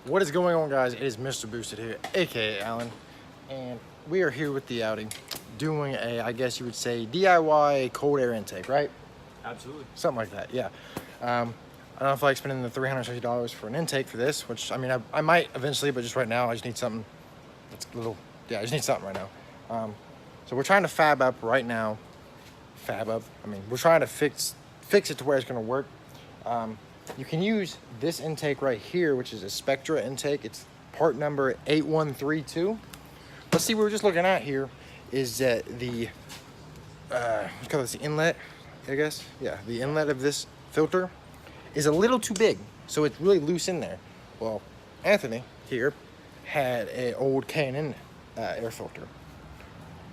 What is going on, guys? It is Mr. Boosted here, aka Alan, and we are here with the Audi doing a, I guess you would say, DIY cold air intake, right? Absolutely. Something like that, yeah. I don't know if I like spending the $360 for an intake for this, which, I mean, I might eventually, but just right now, I just need something that's a little, I just need something right now. So we're trying to fab up right now. We're trying to fix it to where it's going to work. You can use this intake right here, which is a Spectra intake. It's part number 8132. Let's see, what we're just looking at here is that the call this the inlet, I guess. Yeah, the inlet of this filter is a little too big, so it's really loose in there. Well, Anthony here had an old K&N air filter.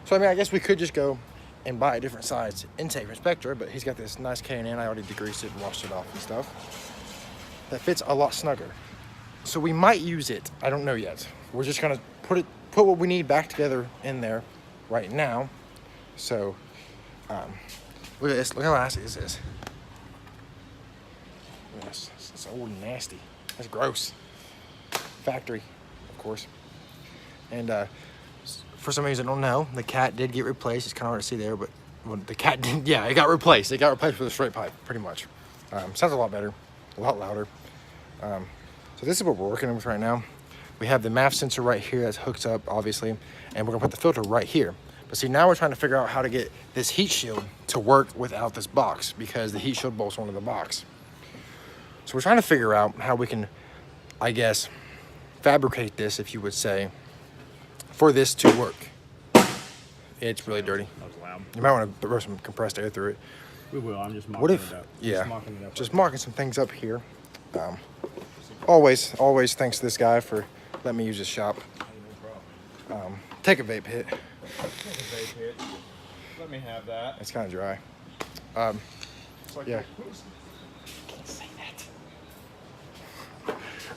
So I mean, I guess we could just go and buy a different size intake from Spectra, but he's got this nice K&N. I already degreased it and washed it off and stuff. That fits a lot snugger. So we might use it. I don't know yet. We're just gonna put what we need back together in there right now. So look at this. Look how nasty this is. Yes, it's old and nasty. That's gross. Factory, of course. And for some of you that don't know, the cat did get replaced. It's kind of hard to see there, but the cat didn't. Yeah, it got replaced. It got replaced with a straight pipe, pretty much. Sounds a lot better, a lot louder. So this is what we're working with right now. We have the MAF sensor right here that's hooked up, obviously, and we're gonna put the filter right here. But see, now we're trying to figure out how to get this heat shield to work without this box, because the heat shield bolts onto the box. So we're trying to figure out how we can, I guess, fabricate this, if you would say, for this to work. It's really dirty. That was loud. You might want to throw some compressed air through it. We will. I'm just What mocking if, it up. yeah, just right marking some things up here. Always thanks to this guy for letting me use his shop. No problem. Take a vape hit. Take a vape hit. Let me have that. It's kind of dry. It's like Yeah. Can't say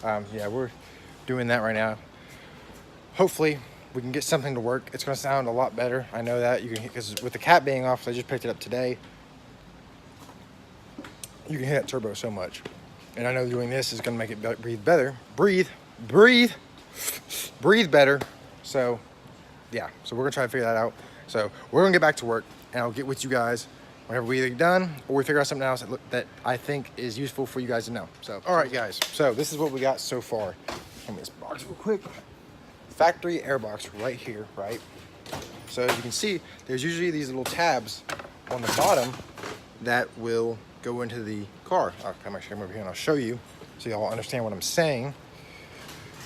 that. Yeah, we're doing that right now. Hopefully, we can get something to work. It's going to sound a lot better. I know that you can, because with the cat being off, I just picked it up today. You can hear that turbo so much, and I know doing this is going to make it breathe better. Breathe better. So, yeah. So we're gonna try to figure that out. So we're gonna get back to work, and I'll get with you guys whenever we're either done or we figure out something else that I think is useful for you guys to know. So, all right, guys. So this is what we got so far. Give me this box real quick. Factory air box right here, right? So as you can see, there's usually these little tabs on the bottom that will go into the car. I'll come over here and I'll show you so y'all understand what I'm saying.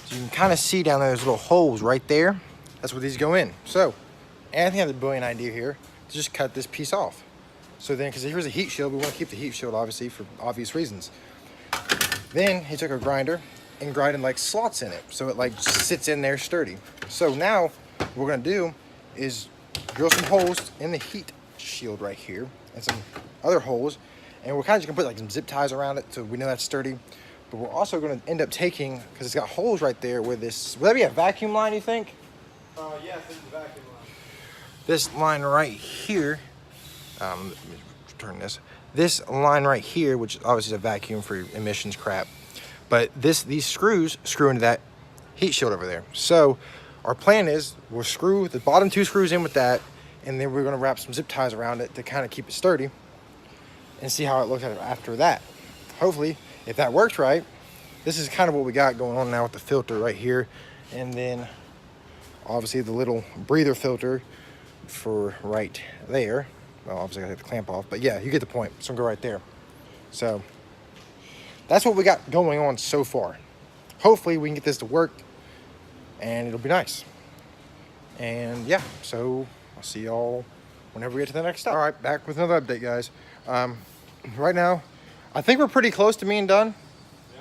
So you can kind of see down there, there's little holes right there. That's where these go in. So Anthony had the brilliant idea here to just cut this piece off. So then, because here's a heat shield, we want to keep the heat shield obviously for obvious reasons. Then he took a grinder and grinded like slots in it, so it like sits in there sturdy. So now what we're gonna do is drill some holes in the heat shield right here and some other holes, and we're kind of just gonna put like some zip ties around it so we know that's sturdy. But we're also gonna end up taking, because it's got holes right there where this, will that be a vacuum line, you think? Yes, it's a vacuum line. This line right here, let me turn this. This line right here, which obviously is a vacuum for emissions crap, but these screws screw into that heat shield over there. So our plan is we'll screw the bottom two screws in with that, and then we're gonna wrap some zip ties around it to kind of keep it sturdy and see how it looks after that. Hopefully, if that works right, this is kind of what we got going on now with the filter right here, and then obviously the little breather filter for right there. Well, obviously I got to take the clamp off, but yeah, you get the point. It's gonna go right there. So that's what we got going on so far. Hopefully we can get this to work and it'll be nice. And yeah, so I'll see y'all whenever we get to the next step. All right, back with another update, guys. Right now, I think we're pretty close to being done. Yeah.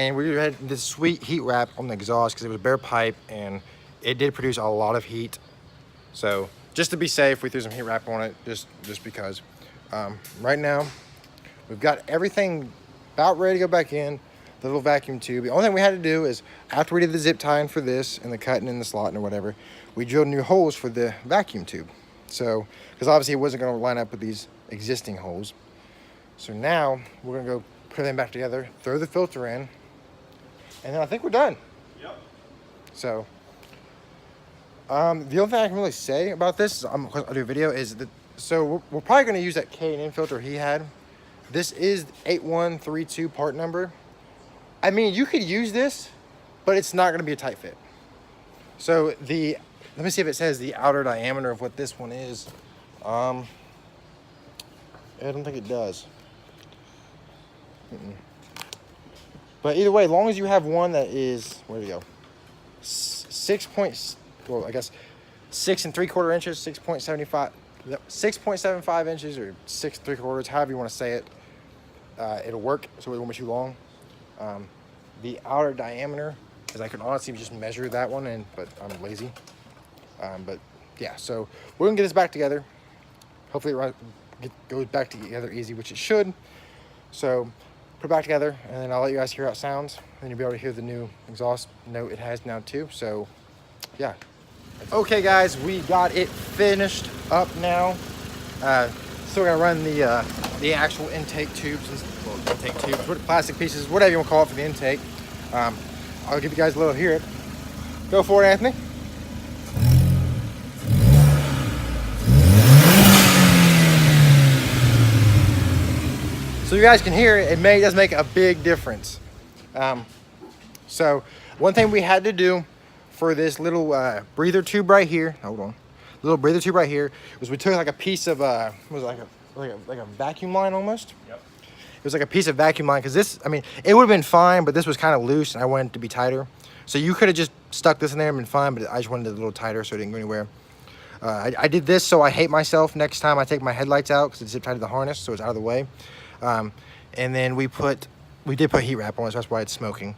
And we had this sweet heat wrap on the exhaust because it was bare pipe and it did produce a lot of heat. So just to be safe, we threw some heat wrap on it just because. Right now, we've got everything about ready to go back in the little vacuum tube. The only thing we had to do is, after we did the zip tying for this and the cutting in the slot or whatever, we drilled new holes for the vacuum tube. So, because obviously it wasn't going to line up with these existing holes. So now we're going to go put them back together, throw the filter in, and then I think we're done. Yep. So, the only thing I can really say about this, I'll do a video, is that, so we're probably going to use that K&N filter he had. This is 8132 part number. I mean, you could use this, but it's not going to be a tight fit. So let me see if it says the outer diameter of what this one is. I don't think it does. But either way, as long as you have one that is, where'd it go? 6 and 3/4 inches, 6.75 inches, or 6 3/4, however you want to say it. It'll work, so it won't be too long. The outer diameter, because I can honestly just measure that one, but I'm lazy. But yeah, so we're gonna get this back together. Hopefully it goes back together easy, which it should. So put it back together, and then I'll let you guys hear how it sounds. And you'll be able to hear the new exhaust note it has now too. So yeah. Okay guys, we got it finished up now. Still gonna run the actual intake tubes, plastic pieces, whatever you want to call it for the intake. I'll give you guys a little hear it. Go for it, Anthony. So you guys can hear it. It does make a big difference. So one thing we had to do for this little breather tube right here, little breather tube right here, was we took like a piece of what was it, like a vacuum line almost. Yep. It was like a piece of vacuum line, because this, I mean, it would have been fine, but this was kind of loose and I wanted it to be tighter. So you could have just stuck this in there and been fine, but I just wanted it a little tighter so it didn't go anywhere. I did this so I hate myself next time I take my headlights out, because it's zip tied to the harness, so it's out of the way. And then we did put heat wrap on it, so that's why it's smoking.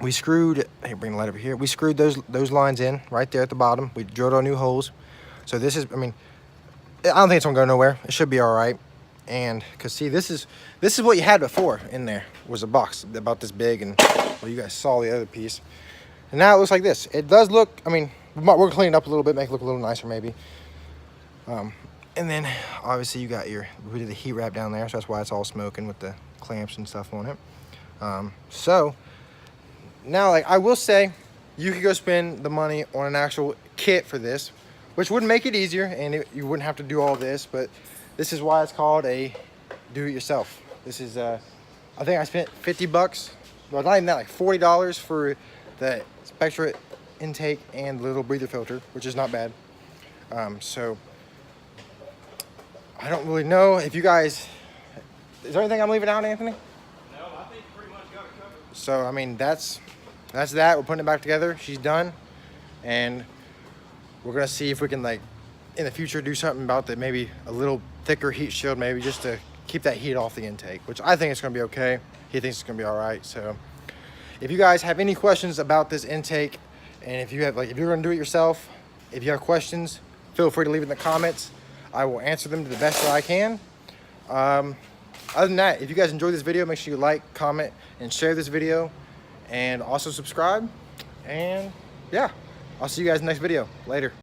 We screwed, hey, bring the light over here. We screwed those lines in right there at the bottom. We drilled our new holes. So this is, I mean, I don't think it's gonna go nowhere. It should be all right. And cause see, this is what you had before in there, was a box about this big, and well, you guys saw the other piece. And now it looks like this. It does look, I mean, we're cleaning it up a little bit, make it look a little nicer maybe. And then obviously you got we did the heat wrap down there, so that's why it's all smoking with the clamps and stuff on it. So now, like, I will say, you could go spend the money on an actual kit for this, which would make it easier, and you wouldn't have to do all this, but this is why it's called a do-it-yourself. This is, I think I spent 50 bucks, well, not even that, like $40 for the Spectra intake and the little breather filter, which is not bad. So I don't really know if you guys, is there anything I'm leaving out, Anthony? No, I think you pretty much got it covered. So, I mean, that's that. We're putting it back together. She's done. And we're going to see if we can, like, in the future, do something about that, maybe a little thicker heat shield, maybe just to keep that heat off the intake, which I think it's going to be okay. He thinks it's going to be all right. So if you guys have any questions about this intake, and if you have, like, if you're going to do it yourself, if you have questions, feel free to leave it in the comments. I will answer them to the best that I can. Other than that, if you guys enjoyed this video, make sure you like, comment, and share this video, and also subscribe. And yeah, I'll see you guys in the next video. Later.